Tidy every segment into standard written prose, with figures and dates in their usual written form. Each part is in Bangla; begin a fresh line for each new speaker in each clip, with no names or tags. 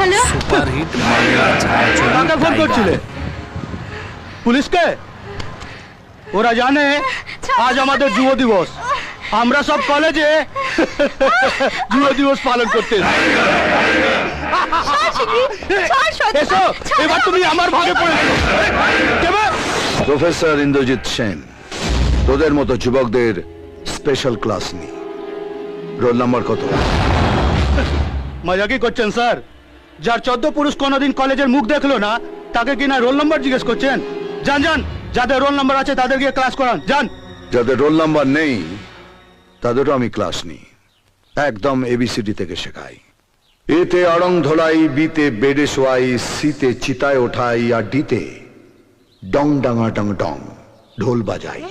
হ্যালো
সুপারহিট বাংলা ছায়াছবি
কাকে ফোন করছিলে? পুলিশকে? ওরা জানে আজ আমাদের যুব দিবস। আমরা সব কলেজে যুব দিবস পালন করতে এসো। এবার তুমি আমার ভাগে পড়েছো।
প্রফেসর ইন্দ্রজিৎ সেন, তোদের মতো যুবকদের স্পেশাল ক্লাস নেই। রোল নাম্বার কত?
মজা কি করছেন স্যার? যার 14 পুরুষ কোনোদিন কলেজের মুখ দেখলো না তাকে কিনা রোল নাম্বার জিজ্ঞেস করছেন? যান যান, যাদের রোল নাম্বার আছে তাদের গিয়ে ক্লাস করান, যান।
যাদের রোল নাম্বার নেই তাদেরও আমি ক্লাস নিই, একদম এবিসিডি থেকে শেখাই। এতে আড়ং ধোলাই, বিতে বেডে শোয়াই, সিতে চিতায় ওঠাই, আর ডিতে ডং ডাঙা ডং ডং ঢোল বাজাই।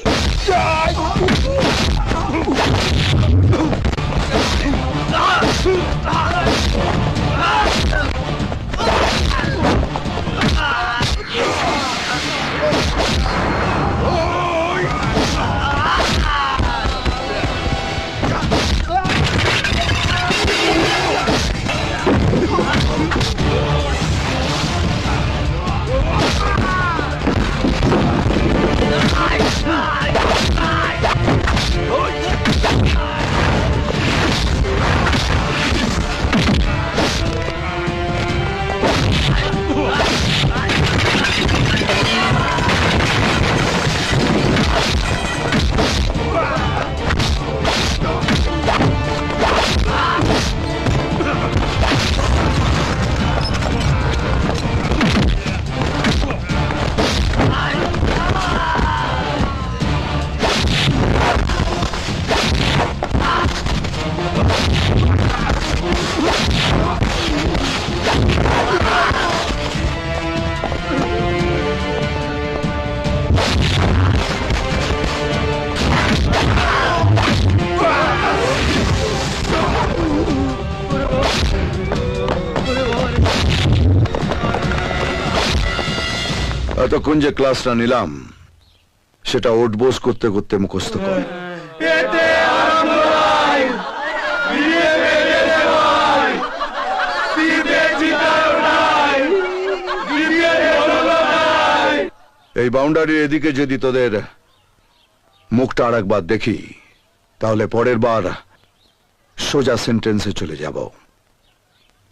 এতক্ষণ যে ক্লাসটা নিলাম সেটা ওঠবোস করতে করতে মুখস্থ কর। এই বাউন্ডারির এদিকে যদি তোদের মুখটা আর একবার দেখি তাহলে পরের বার সোজা সেন্টেন্সে চলে যাব।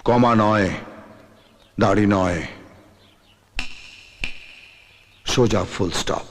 কমা নয়, দাড়ি নয়, সোজা ফুল স্টপ।